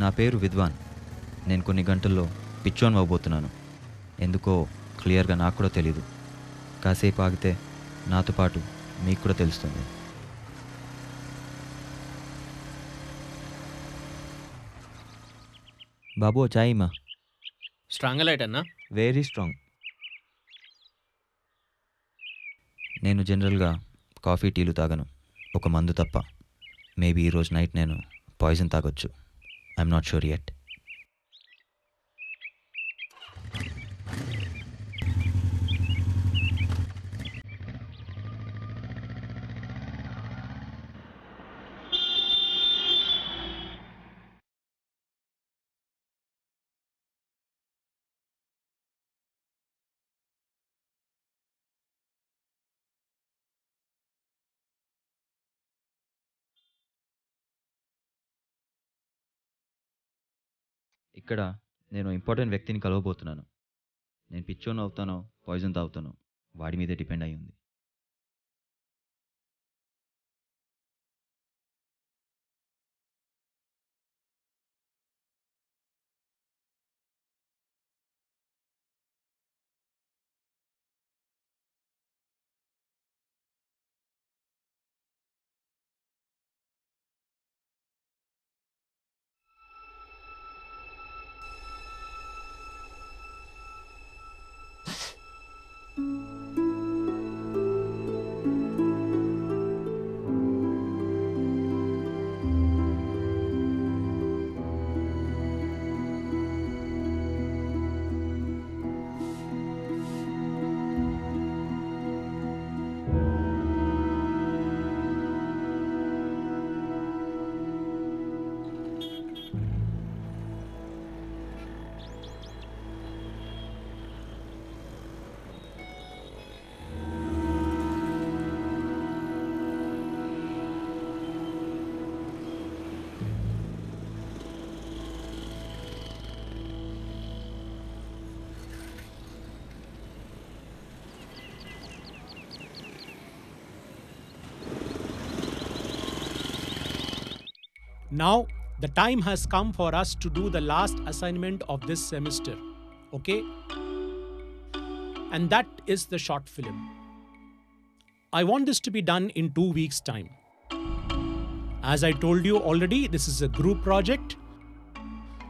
నా పేరు విద్వాన్. నేను కొన్ని గంటల్లో పిచ్చోన్ అవ్వబోతున్నాను. ఎందుకో క్లియర్గా నాకు కూడా తెలీదు. కాసేపు ఆగితే నాతో పాటు మీకు కూడా తెలుస్తుంది. బాబు చాయ్ మా. స్ట్రాంగ్ లైట్ అన్నా. Very strong. నేను జనరల్గా కాఫీ టీలు తాగను, ఒక మందు తప్ప. మేబీ ఈరోజు నైట్ నేను పాయిజన్ తాగొచ్చు. I'm not sure yet. ఇక్కడ నేను ఇంపార్టెంట్ వ్యక్తిని కలవబోతున్నాను. నేను పిచ్చోన్ అవుతానో పాయిజన్ తాగుతానో వాడి మీదే డిపెండ్ అయి ఉంది. Now, the time has come for us to do the last assignment of this semester. Okay? And that is the short film. I want this to be done in 2 weeks' time. As I told you already, this is a group project.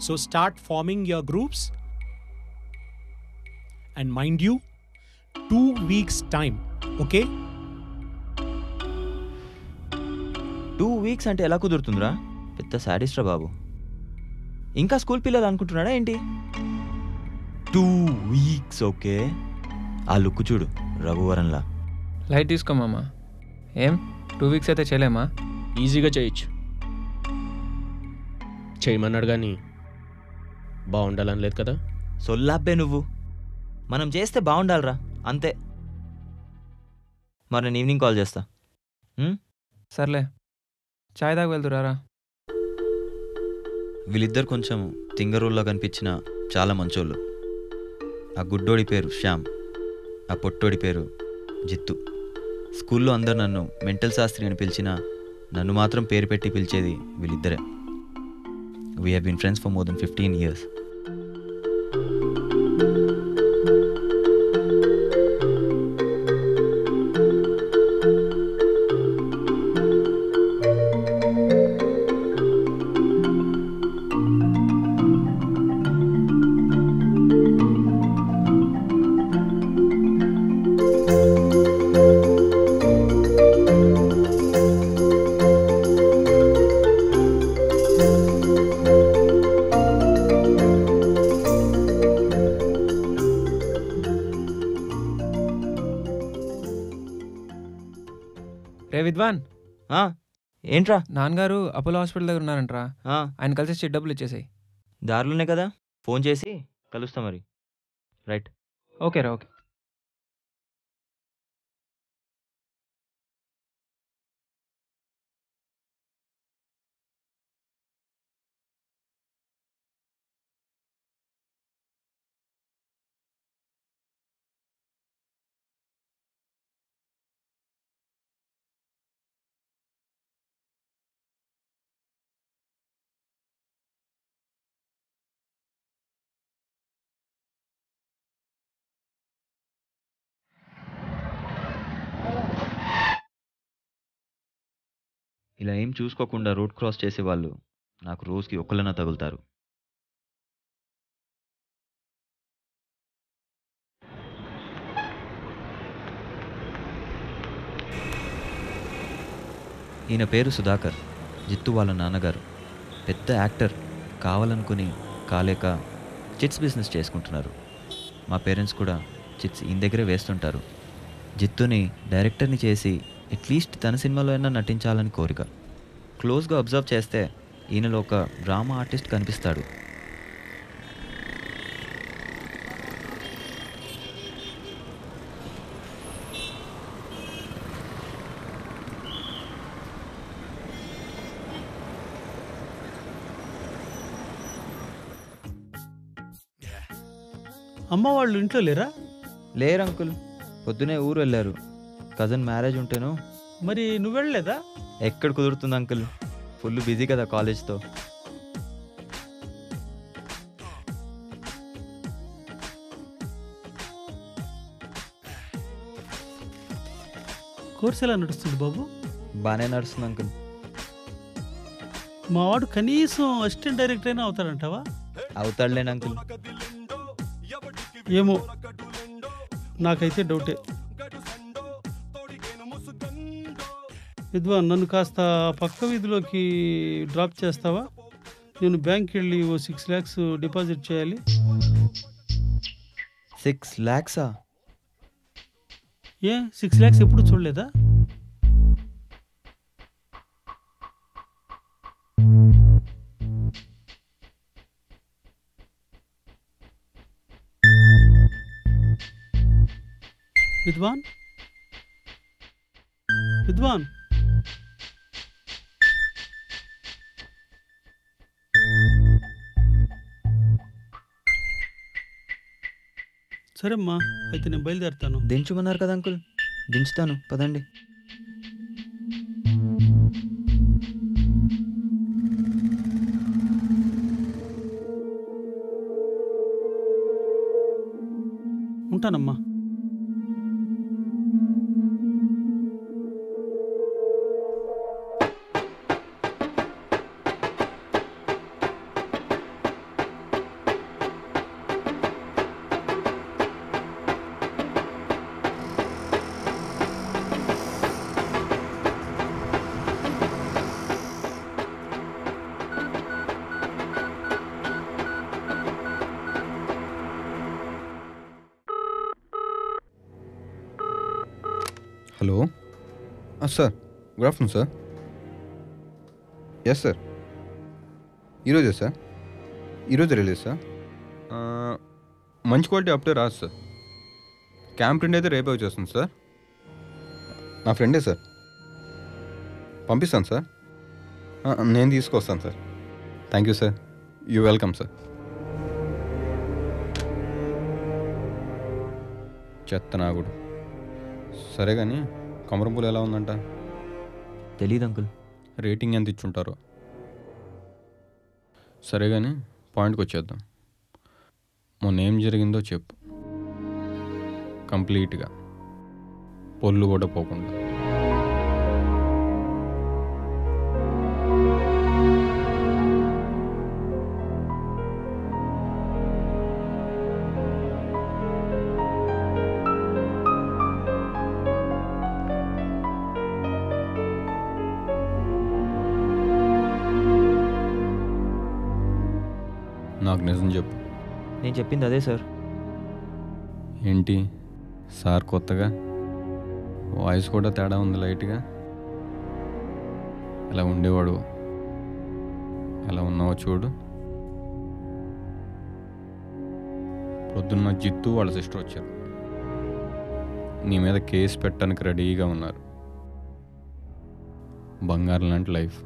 So start forming your groups. And mind you, 2 weeks' time. Okay? 2 weeks అంటే ఎలా కుదురుతుందిరా? పెద్ద సాడిస్ట్రా బాబు. ఇంకా school పిల్లలు అనుకుంటున్నాడా ఏంటి? 2 weeks okay. ఆ look చూడు, రఘువరన్లా. Light తీసుకోమమ్మా. ఏం 2 weeks అయితే చేయలేమా? ఈజీగా చేయొచ్చు. చేయమన్నాడు కానీ బాగుండాలని లేదు కదా. సొల్లాబ్బే నువ్వు. మనం చేస్తే బాగుండాలిరా, అంతే. మరి నేను ఈవినింగ్ కాల్ చేస్తా. సర్లే, చాయ్ దాకా వెళ్తురారా. వీళ్ళిద్దరు కొంచెం తింగరోళ్ళ కనిపించిన చాలా మంచోళ్ళు. ఆ గుడ్డోడి పేరు శ్యామ్, ఆ పొట్టోడి పేరు జిత్తు. స్కూల్లో అందరు నన్ను మెంటల్ శాస్త్రి అని పిలిచినా నన్ను మాత్రం పేరు పెట్టి పిలిచేది వీళ్ళిద్దరే. We have been friends for more than 15 years. రే విద్వాన్, ఏంట్రా? నాన్నగారు అపోలో హాస్పిటల్ దగ్గర ఉన్నారంట్రా. ఆయన కలిసి చెట్టు డబ్బులు ఇచ్చేసాయి. దారిలోనే కదా, ఫోన్ చేసి కలుస్తా మరి. రైట్. ఓకే రా, ఓకే. ఇలా ఏం చూసుకోకుండా రోడ్ క్రాస్ చేసేవాళ్ళు నాకు రోజుకి ఒకళ్ళన తగులుతారు. ఈయన పేరు సుధాకర్, జిత్తు వాళ్ళ నాన్నగారు. పెద్ద యాక్టర్, కావాలనుకుని కాలేక చిట్స్ బిజినెస్ చేసుకుంటున్నారు. మా పేరెంట్స్ కూడా చిట్స్ ఈయన దగ్గరే వేస్తుంటారు. జిత్తుని డైరెక్టర్ని చేసి అట్లీస్ట్ తన సినిమాలో అయినా నటించాలని కోరిక. క్లోజ్గా అబ్జర్వ్ చేస్తే ఈయనలో ఒక డ్రామా ఆర్టిస్ట్ కనిపిస్తాడు. అమ్మ వాళ్ళు ఇంట్లో లేరా? లేరు అంకుల్, పొద్దునే ఊరు వెళ్ళారు. కజిన్ మ్యారేజ్ ఉంటేను. మరి నువ్వు వెళ్ళలేదా? ఎక్కడ కుదురుతుంది అంకుల్, ఫుల్ బిజీ కదా కాలేజ్తో. కోర్స్ ఎలా నడుస్తుంది బాబు? బాగానే నడుస్తుంది అంకుల్. మా వాడు కనీసం అసిస్టెంట్ డైరెక్టర్ అయినా అవుతాడంటావా? అవుతాడులేండి అంకుల్. ఏమో, నాకైతే డౌటే. విద్వాన్, నన్ను కాస్త పక్క వీధిలోకి డ్రాప్ చేస్తావా? నేను బ్యాంక్కి వెళ్ళి ఓ 6 lakhs డిపాజిట్ చేయాలి. 6 lakhs? ఏ 6 lakhs ఎప్పుడు చూడలేదా? విద్వాన్, విద్వాన్, సరేమ్మా, అయితే నేను బయలుదేరుతాను. దించుమన్నారు కదా అంకుల్, దించుతాను పదండి. ఉంటానమ్మా. Hello sir, good afternoon sir. Yes sir, ఈరోజే సార్, ఈరోజు రిలీజ్ సార్. మంచి క్వాలిటీ అప్డే రాదు సార్. క్యాంప్ ప్రింట్ అయితే రేపే వచ్చేస్తుంది సార్. నా ఫ్రెండే సార్, పంపిస్తాను సార్. నేను తీసుకొస్తాను sir. Thank you sir, you welcome sir. చెత్త నాగుడు. సరే కానీ కమరంపూలు ఎలా ఉందంట? తెలీదు అంకుల్. రేటింగ్ ఎంత ఇచ్చుంటారో. సరే కానీ పాయింట్కి వచ్చేద్దాం. మొన్న ఏం జరిగిందో చెప్పు కంప్లీట్గా, పొల్లు కూడా పోకుండా. నాకు నిజం చెప్పు. నేను చెప్పింది అదే సార్. ఏంటి సార్ కొత్తగా? వాయిస్ కూడా తేడా ఉంది లైట్గా. ఎలా ఉండేవాడు, ఎలా ఉన్నావో చూడు. పొద్దున్న జిత్తు వాళ్ళ సిస్టర్ వచ్చారు. నీ మీద కేసు పెట్టడానికి రెడీగా ఉన్నారు. బంగారం లాంటి లైఫ్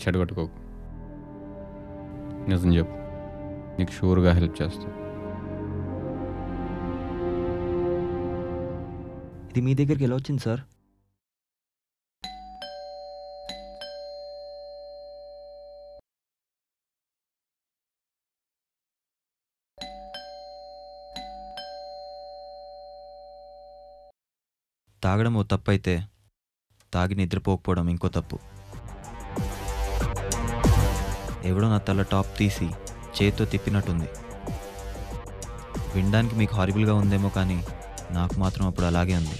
చెడగొట్టుకోకు. నిజం చెప్పు, నీకు షూర్గా హెల్ప్ చేస్తా. ఇది మీ దగ్గరికి ఎలా వచ్చింది సార్? తాగడం ఓ తప్పు అయితే తాగి నిద్రపోకపోవడం ఇంకో తప్పు. ఎవడో నా తల టాప్ తీసి చేత్తో తిప్పినట్టుంది. వినడానికి మీకు హారిబుల్గా ఉందేమో కానీ నాకు మాత్రం అప్పుడు అలాగే ఉంది.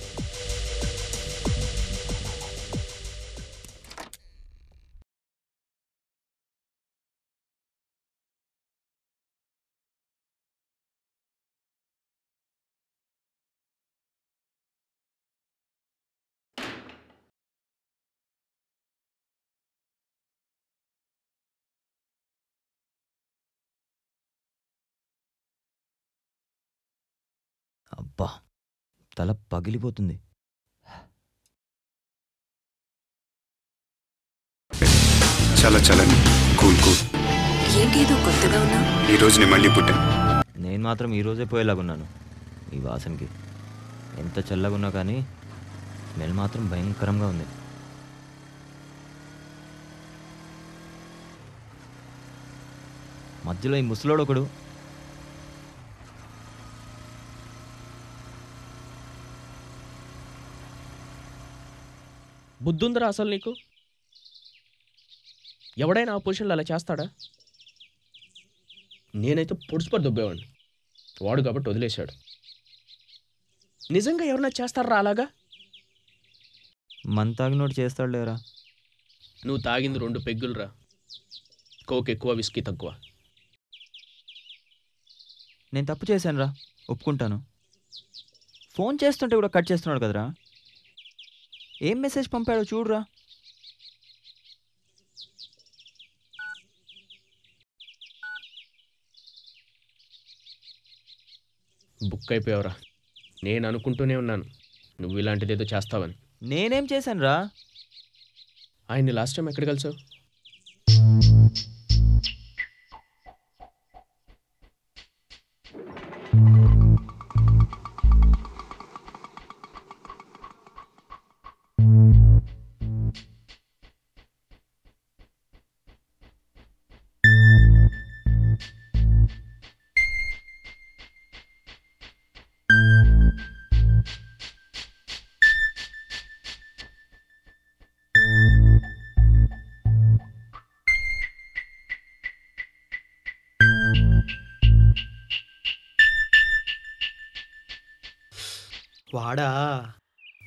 అబ్బా, తల పగిలిపోతుంది. చాలా చలని కూల్ కూల్. ఏంటి ఏదో కొత్తగా ఉన్నా? ఈరోజు నేను మళ్ళీ పుట్టాను. నేను మాత్రం ఈరోజే పోయేలాగున్నాను. ఈ వాసనకి ఎంత చల్లగా ఉన్నా కానీ స్మెల్ మాత్రం భయంకరంగా ఉంది. మధ్యలో ఈ ముసలోడు ఒకడు. బుద్ధుందరా అసలు నీకు? ఎవడైనా ఆ పొజిషన్లో అలా చేస్తాడా? నేనైతే పొడుచుపడి దొబ్బేవాడిని. వాడు కాబట్టి వదిలేశాడు. నిజంగా ఎవరన్నా చేస్తారా అలాగా? మన తాగినోడు చేస్తాడు లేరా. నువ్వు తాగింది 2 పెగ్గులురా. కోక్ ఎక్కువ, విస్కీ తక్కువ. నేను తప్పు చేశాను రా, ఒప్పుకుంటాను. ఫోన్ చేస్తుంటే కూడా కట్ చేస్తున్నాడు కదరా. ఏం మెసేజ్ పంపాడో చూడురా. బుక్ అయిపోయావురా. నేను అనుకుంటూనే ఉన్నాను నువ్వు ఇలాంటిదేదో చేస్తావని. నేనేం చేశాను రా? ఆయన్ని లాస్ట్ టైం ఎక్కడ కలిసావు?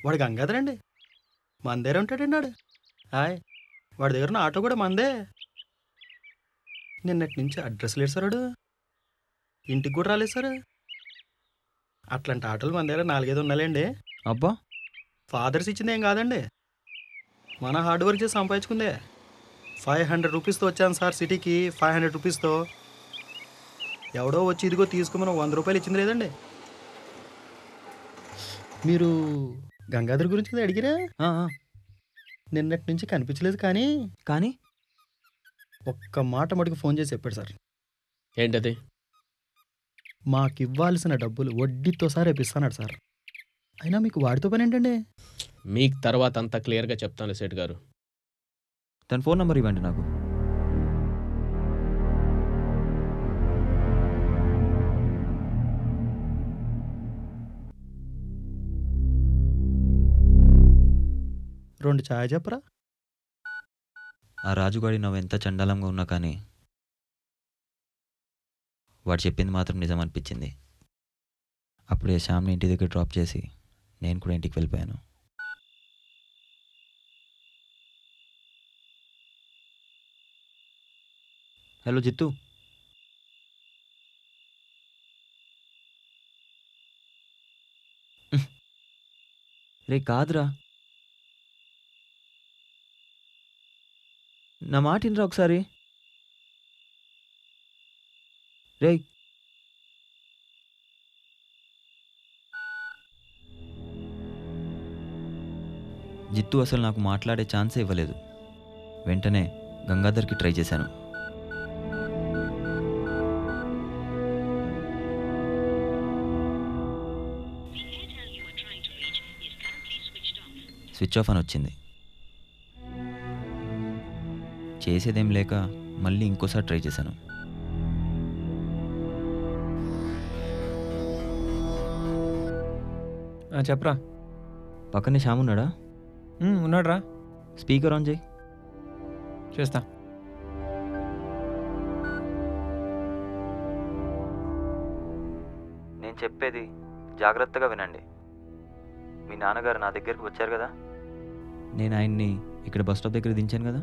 వాడు గంగాధరండి, మన దగ్గర ఉంటాడండి వాడు. హాయ్, వాడి దగ్గర ఉన్న ఆటో కూడా మందే. నిన్నటి నుంచి అడ్రస్ లేదు సార్. వాడు ఇంటికి కూడా రాలేదు సార్. అట్లాంటి ఆటోలు మన దగ్గర 4-5 ఉన్నాయండి. అబ్బా, ఫాదర్స్ ఇచ్చింది ఏం కాదండి, మన హార్డ్ వర్క్ చేసి సంపాదించుకుందే. 500 రూపీస్తో వచ్చాను సార్ సిటీకి. 500 రూపీస్తో ఎవడో వచ్చి ఇదిగో తీసుకోమని 100 రూపాయలు ఇచ్చింది లేదండి. మీరు గంగాధర్ గురించి కదా అడిగిరా? నిన్నటి నుంచి కనిపించలేదు. కానీ ఒక్క మాట మటుకు ఫోన్ చేసి చెప్పాడు సార్. ఏంటది? మాకు ఇవ్వాల్సిన డబ్బులు వడ్డీతో సార్ ఇప్పిస్తాడు సార్. అయినా మీకు వాడితో పని ఏంటండి? మీకు తర్వాత అంతా క్లియర్గా చెప్తాను సేట్ గారు. తన ఫోన్ నెంబర్ ఇవ్వండి నాకు. రెండు ఛాయ్ చెప్పరా? ఆ రాజుగాడి నువ్వు ఎంత చండాలంగా ఉన్నా కానీ వాడు చెప్పింది మాత్రం నిజం అనిపించింది. అప్పుడే శ్యామ్ని ఇంటి దగ్గర డ్రాప్ చేసి నేను కూడా ఇంటికి వెళ్ళిపోయాను. హలో జిత్తు. రే కాదురా, నా మాట వినరా ఒకసారి. రే జిత్తు అసలు నాకు మాట్లాడే ఛాన్సే ఇవ్వలేదు. వెంటనే గంగాధర్కి ట్రై చేశాను. స్విచ్ ఆఫ్ అని వచ్చింది. చేసేదేం లేక మళ్ళీ ఇంకోసారి ట్రై చేశాను. చెప్పరా. పక్కనే శ్యామ్ ఉన్నాడా? ఉన్నాడు రా. స్పీకర్ ఆన్ చేయి. చేస్తా. నేను చెప్పేది జాగ్రత్తగా వినండి. మీ నాన్నగారు నా దగ్గరికి వచ్చారు కదా, నేను ఆయన్ని ఇక్కడ బస్ స్టాప్ దగ్గర దించాను కదా.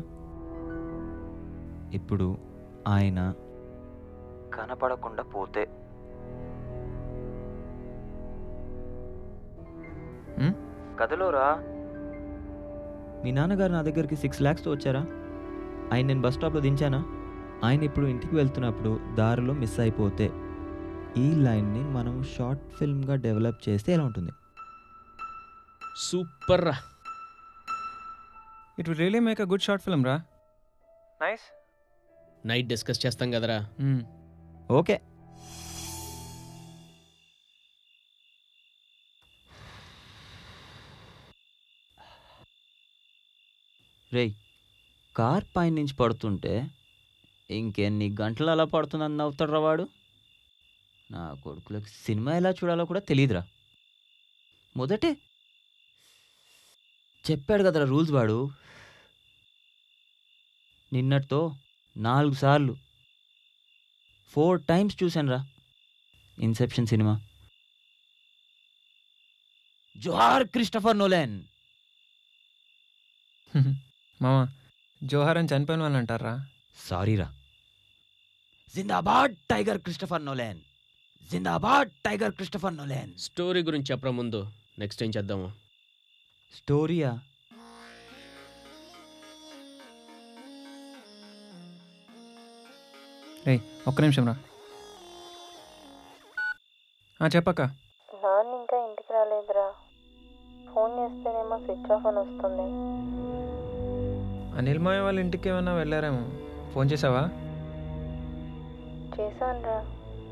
ఇప్పుడు ఆయన కనపడకుండా పోతే కథలోరా, మీ నాన్నగారు నా దగ్గరికి 6 lakhsతో వచ్చారా, ఆయన నేను బస్ స్టాప్లో దించానా, ఆయన ఇప్పుడు ఇంటికి వెళ్తున్నప్పుడు దారిలో మిస్ అయిపోతే ఈ లైన్ని మనం షార్ట్ ఫిల్మ్గా డెవలప్ చేస్తే ఎలా ఉంటుంది? సూపర్ రా. It will really make a good short film రా. నైస్. నైట్ డిస్కస్ చేస్తాం కదరా. ఓకే. రేయ్, కార్ పైన నుంచి పడుతుంటే ఇంకెన్ని గంటలు అలా పడుతుందని నవ్వుతాడు వాడు. నా కొడుకులకు సినిమా ఎలా చూడాలో కూడా తెలియదురా. మొదటే చెప్పాడు కదరా రూల్స్ వాడు. నిన్నటితో 4 సార్లు 4 times చూశాను రా ఇన్సెప్షన్ సినిమా. జోహార్ క్రిస్టఫర్ నోలాన్. మామ, జోహార్ అని చనిపోయిన వాళ్ళు అంటారా? సారీరా. జిందాబాద్ టైగర్ క్రిస్టఫర్ నోలాన్, జిందాబాద్ టైగర్ క్రిస్టఫర్ నోలాన్. స్టోరీ గురించి చెప్పరా ముందు, నెక్స్ట్ ఏం చేద్దాము? స్టోరీయా? రే, ఒక్క నిమిషం రా. చెప్పక్క. నాన్న ఇంకా ఇంటికి రాలేదురా. ఫోన్ చేస్తేనేమో స్విచ్ ఆఫ్ అని వస్తుంది. అనిల్ మాయ వాళ్ళ ఇంటికి ఏమన్నా వెళ్ళారేమో. ఫోన్ చేసావా? చేశానురా,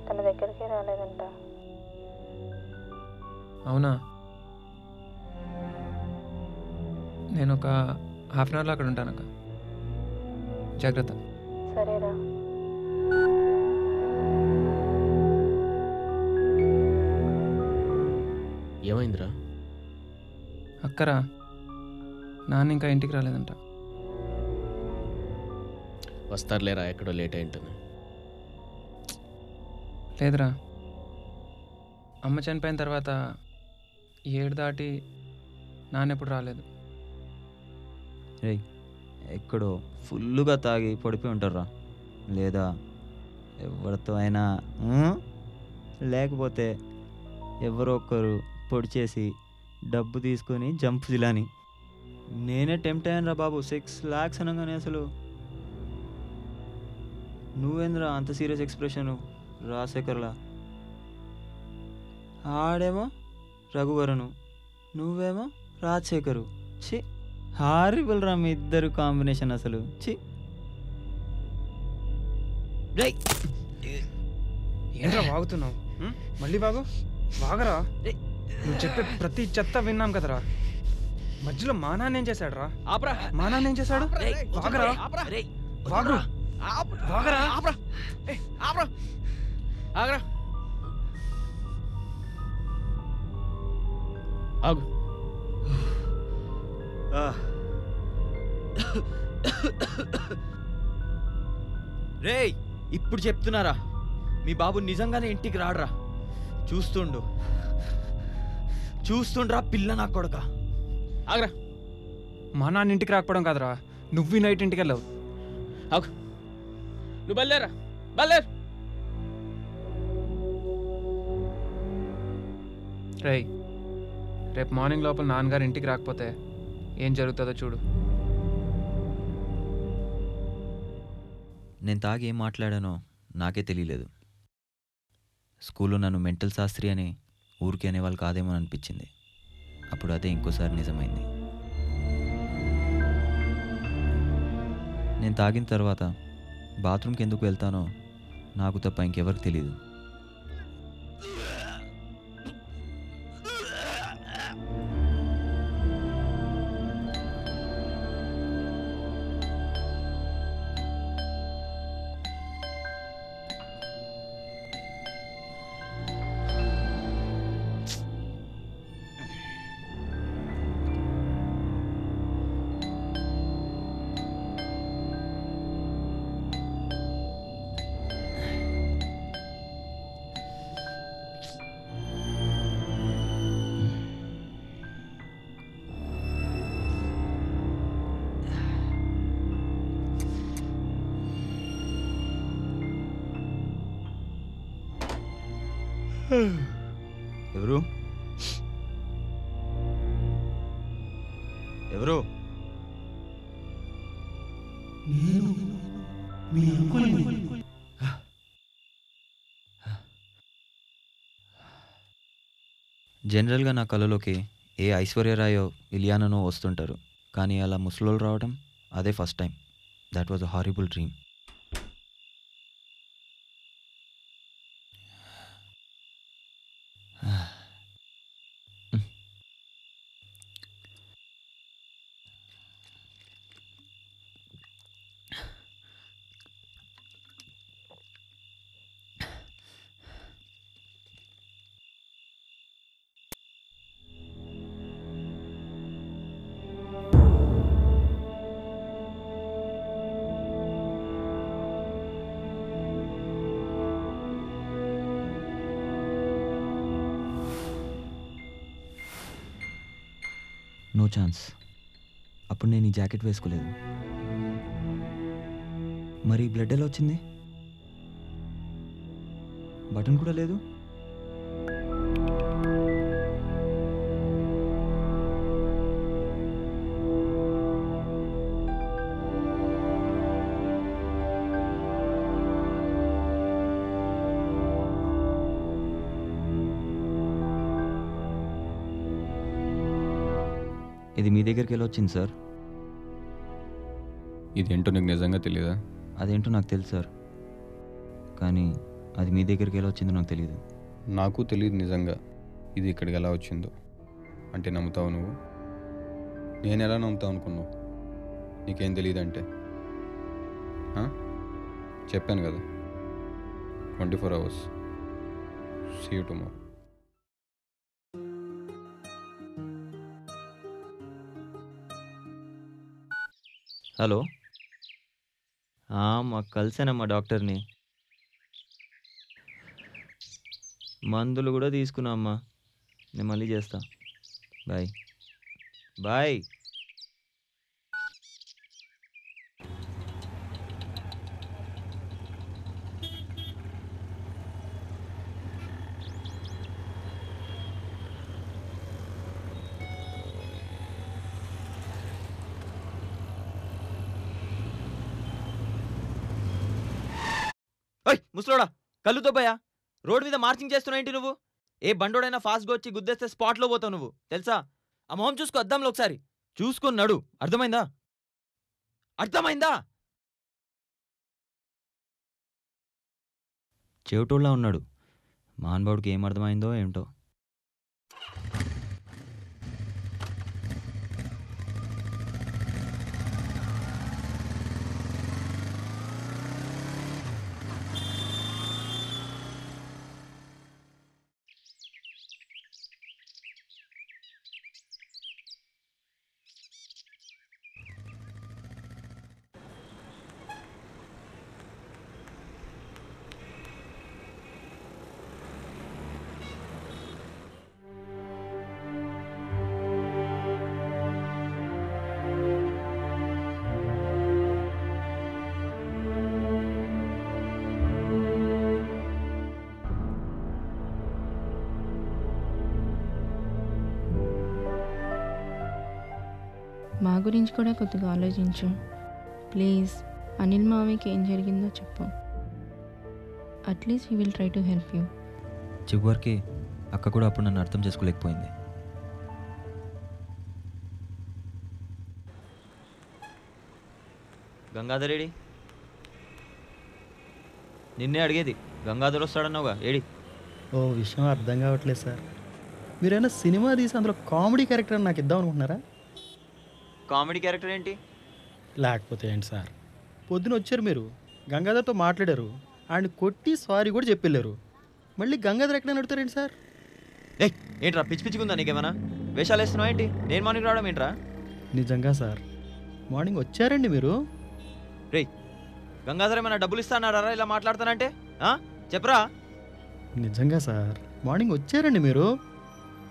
తన దగ్గరికి రాలేదంట. అవునా? నేను ఒక హాఫ్ అన్ అవర్లో అక్కడ ఉంటానక్క. జాగ్రత్త. సరేరా. ఏమైందిరా? అక్కరా, నాన్న ఇంకా ఇంటికి రాలేదంట. వస్తారులేరా, ఎక్కడో లేట్ అయింటుంది. లేదురా, అమ్మ చనిపోయిన తర్వాత 7 దాటి నాన్న ఎప్పుడు రాలేదు. రేయ్, ఎక్కడో ఫుల్లుగా తాగి పడిపోయి ఉంటారా, లేదా ఎవరితో అయినా లేకపోతే ఎవరో ఒక్కరు పొడి చేసి డబ్బు తీసుకొని జంప్ జిలాని. నేనే టెంప్ట్ అయ్యాను రా బాబు. 6 lakhs అనగానే అసలు నువ్వేంద్రా అంత సీరియస్ ఎక్స్ప్రెషను రాజశేఖర్లా. ఆడేమో రఘువరను, నువ్వేమో రాజశేఖరు. ఛీ, హారిబుల్ రా మీ ఇద్దరు కాంబినేషన్ అసలు. ఛీ. ఏంట్రా వాగుతున్నావు? మళ్ళీ వాగు. వాగరా. నువ్వు చెప్పే ప్రతి చెత్త విన్నాం కదరా. మధ్యలో మా నాన్న ఏం చేశాడు రా? మా నాన్న ఏం చేశాడు? వాగరా. వాగు. వాగరా. ఆగరా. ఆగు. రేయ్, ఇప్పుడు చెప్తున్నారా, మీ బాబు నిజంగానే ఇంటికి రాడరా. చూస్తుండ్రా పిల్ల నా కొడుక. ఆగరా. మా నాన్న ఇంటికి రాకపోవడం కాదురా, నువ్వు నైట్ ఇంటికి వెళ్ళావు. ఆగు. నువ్వు బయలుదేరా, బయలుదేరు. రేయ్, రేపు మార్నింగ్ లోపల నాన్నగారు ఇంటికి రాకపోతే ఏం జరుగుతుందో చూడు. నేను తాగి ఏం మాట్లాడానో నాకే తెలియలేదు. స్కూల్లో నన్ను మెంటల్ శాస్త్రి అని ఊరికి అనేవాళ్ళు కాదేమో అనిపించింది. అప్పుడు అదే ఇంకోసారి నిజమైంది. నేను తాగిన తర్వాత బాత్రూమ్కి ఎందుకు వెళ్తానో నాకు తప్ప ఇంకెవరికి తెలియదు. ఎవరు ఎవరు జనరల్గా నా కళలోకి ఏ ఐశ్వర్యరాయో ఇలియాననో వస్తుంటారు, కానీ అలా ముసలోళ్ళు రావడం అదే first time. That was a horrible dream. No chance. అప్పుడు నేను ఈ జాకెట్ వేసుకోలేదు. మరి బ్లడ్ ఎలా వచ్చింది? బటన్ కూడా లేదు. ఇది మీ దగ్గరికి ఎలా వచ్చింది సార్? ఇదేంటో నీకు నిజంగా తెలియదా? అదేంటో నాకు తెలుసు సార్, కానీ అది మీ దగ్గరికి ఎలా వచ్చిందో నాకు తెలియదు. నాకు తెలియదు నిజంగా ఇది ఇక్కడికి ఎలా వచ్చిందో. అంటే నమ్ముతావు నువ్వు? నేను ఎలా నమ్ముతావు అనుకున్నావు? నీకేం తెలియదంటే చెప్పాను కదా, 24 hours. See you tomorrow. Hello, మాకు కలిసానమ్మా డాక్టర్ని. మందులు కూడా తీసుకున్నా అమ్మా. నేను మళ్ళీ చేస్తా. Bye bye. ఓయ్ ముసలోడా, కళ్ళుతో భయా రోడ్ మీద మార్చింగ్ చేస్తున్నావు ఏంటి నువ్వు? ఏ బండోడైనా ఫాస్ట్గా వచ్చి గుద్దేస్తే స్పాట్లో పోతావు నువ్వు, తెలుసా? ఆ మొహం చూసుకో అద్దంలో ఒకసారి. చూసుకొని నడు. అర్థమైందా? అర్థమైందా? చెవిటోళ్ళ ఉన్నాడు. మహానుభావుడికి ఏం అర్థమైందో ఏమిటో. మా గురించి కూడా కొద్దిగా ఆలోచించు ప్లీజ్. అనిల్ మామయ్యకి ఏం జరిగిందో చెప్పు. At least he will try to help you. చివరికి అక్క కూడా అప్పుడు నన్ను అర్థం చేసుకోలేకపోయింది. గంగాధర్ ఏడి? నిన్నే అడిగేది. గంగాధర్ వస్తాడన్నావుగా, ఏడి? ఓ విషయం అర్థం కావట్లేదు సార్. మీరైనా సినిమా తీసి అందులో కామెడీ క్యారెక్టర్ అని నాకు ఇద్దాం అనుకుంటున్నారా? కామెడీ క్యారెక్టర్ ఏంటి? లేకపోతే ఏంటి సార్, పొద్దున వచ్చారు మీరు, గంగాధర్తో మాట్లాడారు, ఆయన కొట్టి సారీ కూడా చెప్పెళ్ళారు. మళ్ళీ గంగాధర్ ఎక్కడైనా అడుగుతారేంటి సార్? ఏంట్రా పిచ్చి పిచ్చిగుందా నీకేమన్నా? వేషాలు వేస్తున్నావు ఏంటి? నేను మార్నింగ్ రావడం ఏంట్రా? నిజంగా సార్, మార్నింగ్ వచ్చారండి మీరు. రేయ్, గంగాధర్ ఏమైనా డబ్బులు ఇస్తానారా ఇలా మాట్లాడతానంటే? చెప్పరా? నిజంగా సార్, మార్నింగ్ వచ్చారండి మీరు.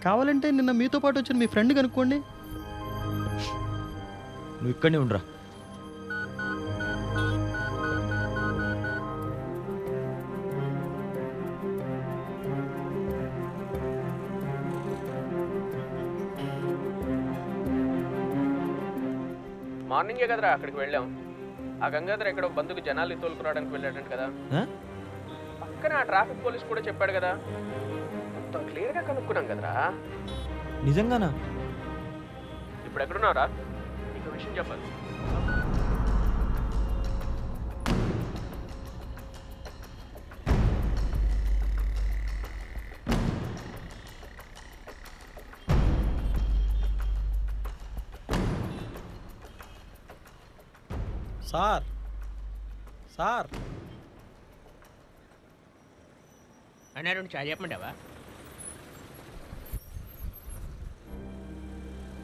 కావాలంటే నిన్న మీతో పాటు వచ్చిన మీ ఫ్రెండ్ కనుక్కోండి. నువ్వు ఇక్కడనే ఉండరా. మార్నింగే కదరా అక్కడికి వెళ్ళాం. ఆ గంగాధర్ ఎక్కడో బంధుకు జనాలు తోలుకురావడానికి వెళ్ళాడంట కదా. పక్కన ఆ ట్రాఫిక్ పోలీస్ కూడా చెప్పాడు కదా. మొత్తం క్లియర్గా కనుక్కున్నాం కదరా. నిజంగానా? ఇప్పుడు ఎక్కడున్నారా? నీకు విషయం చెప్పాలి. సార్ సార్ అన్నా 2 చాయ్ చెప్పమంటావా?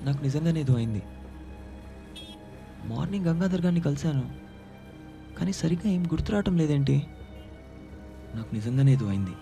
నాకు నిజంగానే ఏదో అయింది. మార్నింగ్ గంగాధర్ గారిని కలిశాను, కానీ సరిగ్గా ఏం గుర్తురావటం లేదేంటి? నాకు నిజంగానే ఏదో అయింది.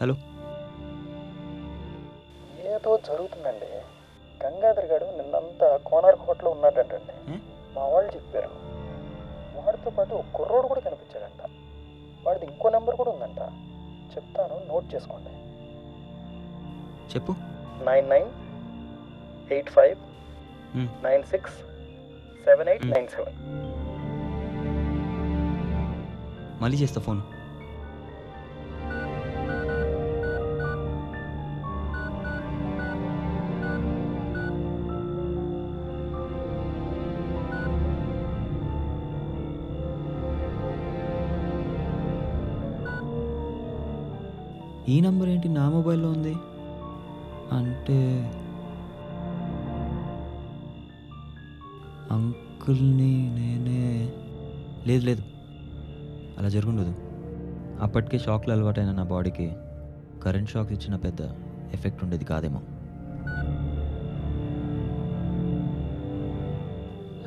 హలో. ఏదో జరుగుతుందండి. గంగాధర్ గారు నిన్నంతా కోనార్క్ హోటల్లో ఉన్నాడంటండి. మా వాళ్ళు చెప్పారు. వాడితో పాటు ఒక కుర్రోడు కూడా కనిపించాడంట. వాడిది ఇంకో నెంబర్ కూడా ఉందంట. చెప్తాను, నోట్ చేసుకోండి. చెప్పు. 9985967897. మళ్ళీ చేస్తా ఫోన్. ఈ నంబర్ ఏంటి నా మొబైల్లో ఉంది? అంటే అంకుల్ని నేనే. లేదు, అలా జరుగుండదు. అప్పటికే షాక్లు అలవాటైన నా బాడీకి కరెంట్ షాక్ ఇచ్చిన పెద్ద ఎఫెక్ట్ ఉండేది కాదేమో.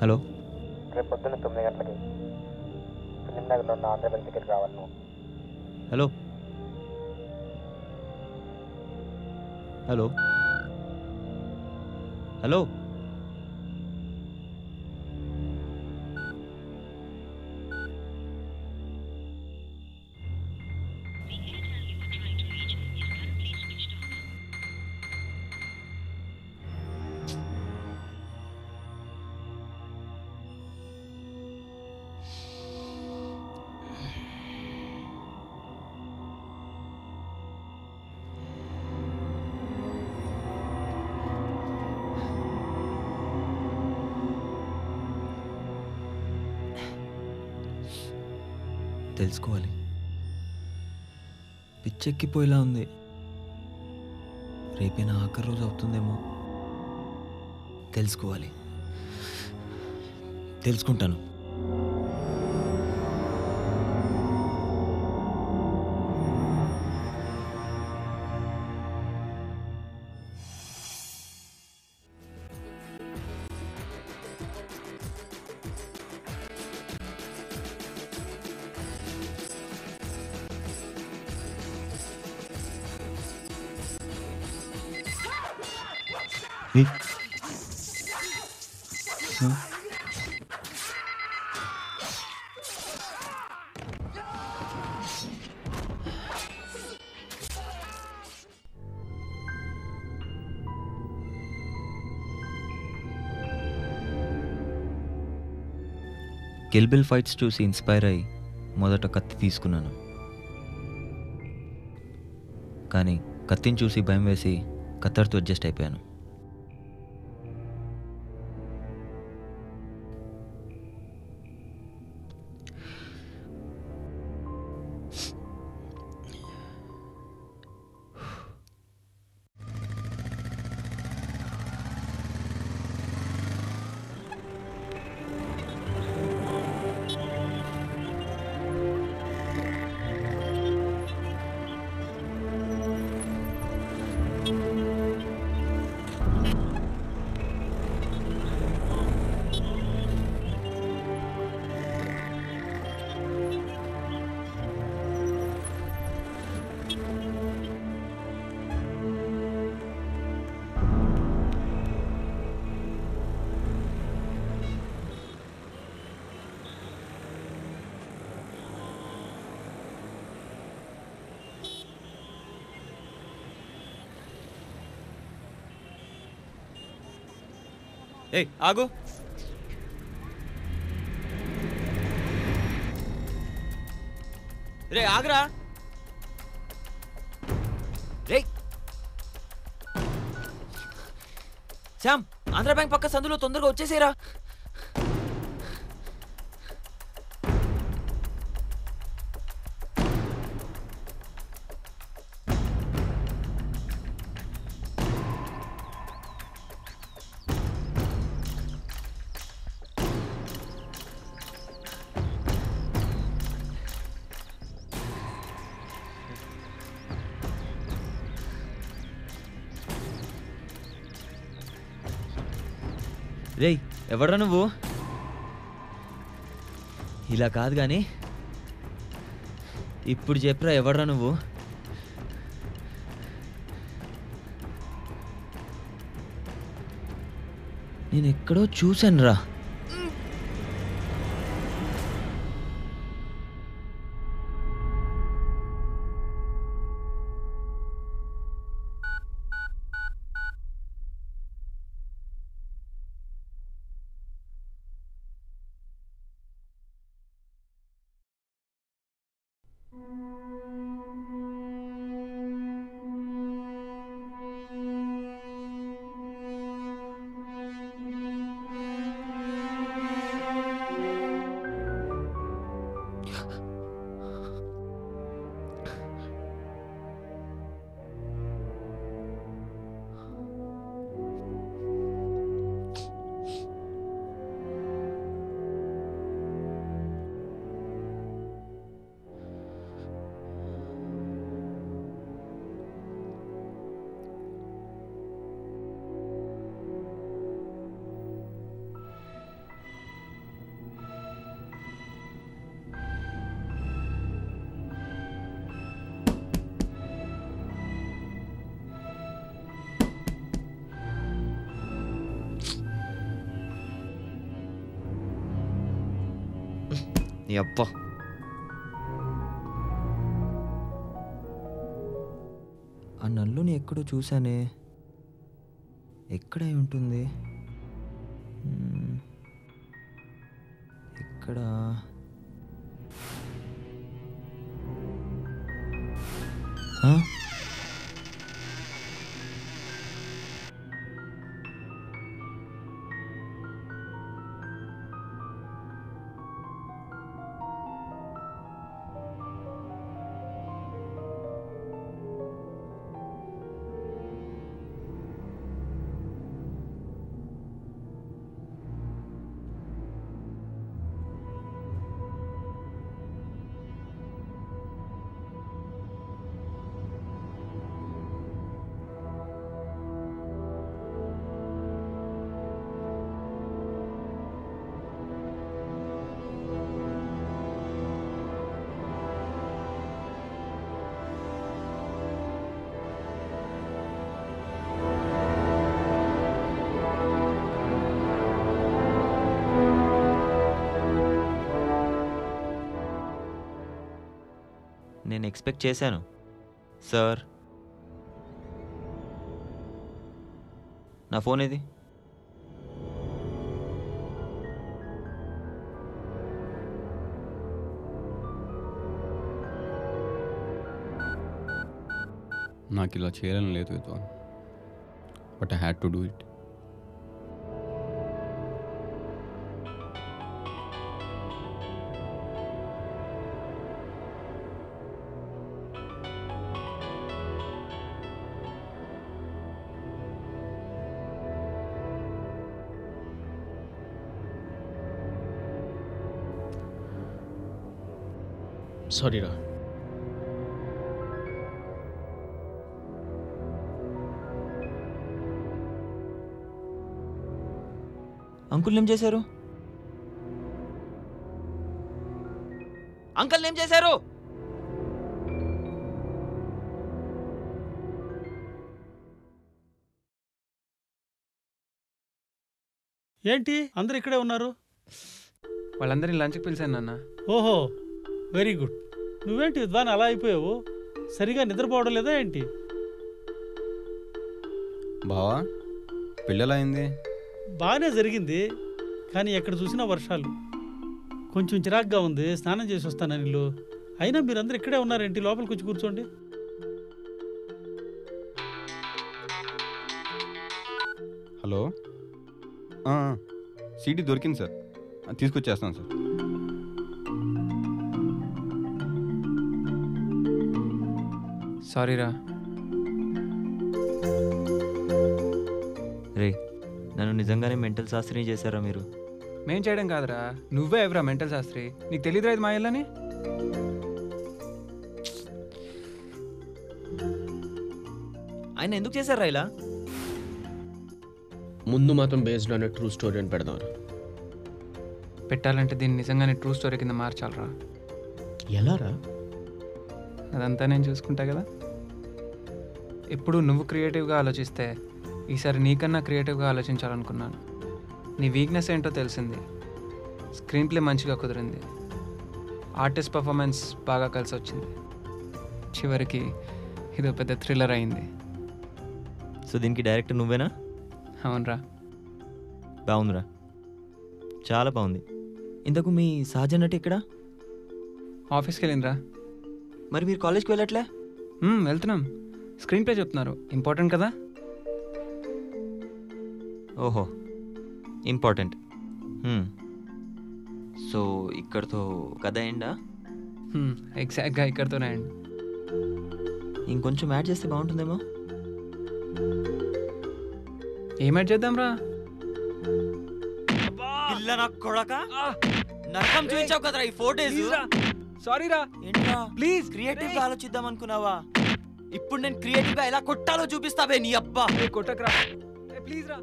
హలో. రేపు పొద్దున్న 9 గంటలకి ఫిలిం నగర్లో ఉన్న ఆంధ్రప్రదేశ్ దగ్గరికి రావాలి నువ్వు. హలో. హలో. హలో. తెలుసుకోవాలి. పిచ్చెక్కిపోయేలా ఉంది. రేపే నా ఆఖరి రోజు అవుతుందేమో. తెలుసుకోవాలి. తెలుసుకుంటాను. కిల్ బిల్ ఫైట్స్ చూసి ఇన్స్పైర్ అయ్యి మొదట కత్తి తీసుకున్నాను. కానీ కత్తిని చూసి భయం వేసి కత్తర్తో అడ్జస్ట్ అయిపోయాను. ఏయ్ ఆగు. రే ఆగరా. రే శ్యామ్, ఆంధ్ర బ్యాంక్ పక్క సందులో తొందరగా వచ్చేసేరా. రేయ్ ఎవడ్రా నువ్వు? ఇలా కాదు కానీ ఇప్పుడు చెప్పరా ఎవడ్రా నువ్వు? నేను ఎక్కడో చూశాను రా. నీ అబ్బా, ఆ నల్లుని ఎక్కడో చూశానే. ఎక్కడై ఉంటుంది? ఎక్కడ? నేను ఎక్స్పెక్ట్ చేశాను సార్. నా ఫోన్ ఏది? నాకు ఇలా చేయాలని లేదు విద్వాన్, but I had to do it. Sorry రా. అంకుల్ ఏం చేశారు? అంకుల్ ఏం చేశారు? ఏంటి అందరు ఇక్కడే ఉన్నారు? వాళ్ళందరినీ లంచ్కి పిలిచాను నాన్న. ఓహో, వెరీ గుడ్. నువ్వేంటి విద్వాన్ అలా అయిపోయావు? సరిగా నిద్రపోవడం లేదా ఏంటి? బావా, పిల్లలు అయింది, బాగానే జరిగింది, కానీ ఎక్కడ చూసినా వర్షాలు. కొంచెం చిరాగ్గా ఉంది, స్నానం చేసి వస్తాను అనిలు. అయినా మీరందరూ ఇక్కడే ఉన్నారేంటి? లోపలికి వచ్చి కూర్చోండి. హలో, సీడీ దొరికింది సార్, తీసుకొచ్చేస్తాను సార్. సారీరా. రే, నన్ను నిజంగానే మెంటల్ శాస్త్రిని చేశారా మీరు? మేం చేయడం కాదురా, నువ్వే ఎవరా మెంటల్ శాస్త్రి. నీకు తెలియదురా ఇది మా ఇల్లని. ఆయన ఎందుకు చేశారా ఇలా? ముందు మాత్రం బేస్డ్ ఆన్ ట్రూ స్టోరీ అని పెడదాం. పెట్టాలంటే దీన్ని నిజంగానే ట్రూ స్టోరీ కింద మార్చాలరా. ఎలారా? అదంతా నేను చూసుకుంటా కదా. ఎప్పుడు నువ్వు క్రియేటివ్గా ఆలోచిస్తే ఈసారి నీకన్నా క్రియేటివ్గా ఆలోచించాలనుకున్నాను. నీ వీక్నెస్ ఏంటో తెలిసింది. స్క్రీన్ ప్లే మంచిగా కుదిరింది, ఆర్టిస్ట్ పర్ఫార్మెన్స్ బాగా కలిసి వచ్చింది. చివరికి ఇదో పెద్ద థ్రిల్లర్ అయింది. సో దీనికి డైరెక్టర్ నువ్వేనా? అవునరా. బాగుందిరా, చాలా బాగుంది. ఇంతకు మీ సహజ నటి ఇక్కడ? ఆఫీస్కి వెళ్ళినరా. మరి మీరు కాలేజ్కి వెళ్ళట్లే? వెళ్తున్నాం. స్క్రీన్ ప్లే చెప్తున్నారు, ఇంపార్టెంట్ కదా. ఓహో, ఇంపార్టెంట్. సో ఇక్కడతో కథ ఏండా? ఎగ్జాక్ట్గా ఇక్కడితోనే అండి. ఇంకొంచెం యాడ్ చేస్తే బాగుంటుందేమో. ఏం యాడ్ చేద్దాంరా? నరకం చూపించావు కదరా ఈ 4 days. సారీరా. ఏంట్రా ప్లీజ్ క్రియేటివ్ గా ఆలోచిద్దాం అనుకున్నావా? ఇప్పుడు నేను క్రియేటివ్ గా ఎలా కొట్టాలో చూపిస్తావే నీ అబ్బా. కొట్టకరా ప్లీజ్ రా.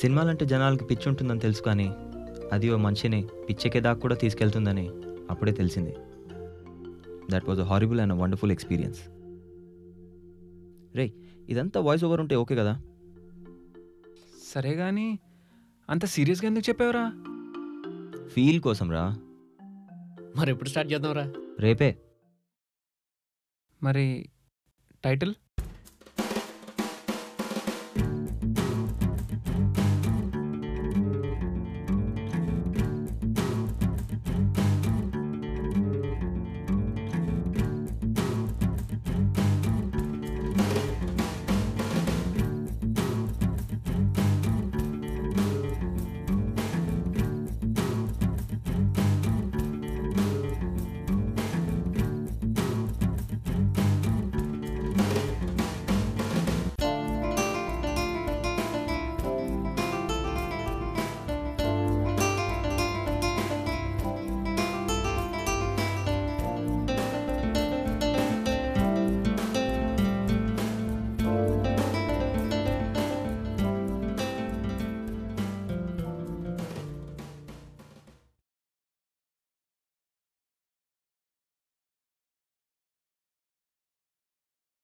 సినిమాలంటే జనాలకి పిచ్చి ఉంటుందని తెలుసు, కానీ అది ఓ మనిషిని పిచ్చెకే దాకా కూడా తీసుకెళ్తుందని అప్పుడే తెలిసింది. That was a horrible and wonderful experience. రే, ఇదంతా వాయిస్ ఓవర్ ఉంటే ఓకే కదా? సరే కానీ అంత సీరియస్గా ఎందుకు చెప్పావురా? ఫీల్ కోసం రా. మరి ఎప్పుడు స్టార్ట్ చేద్దాంరా? రేపే. మరి టైటిల్?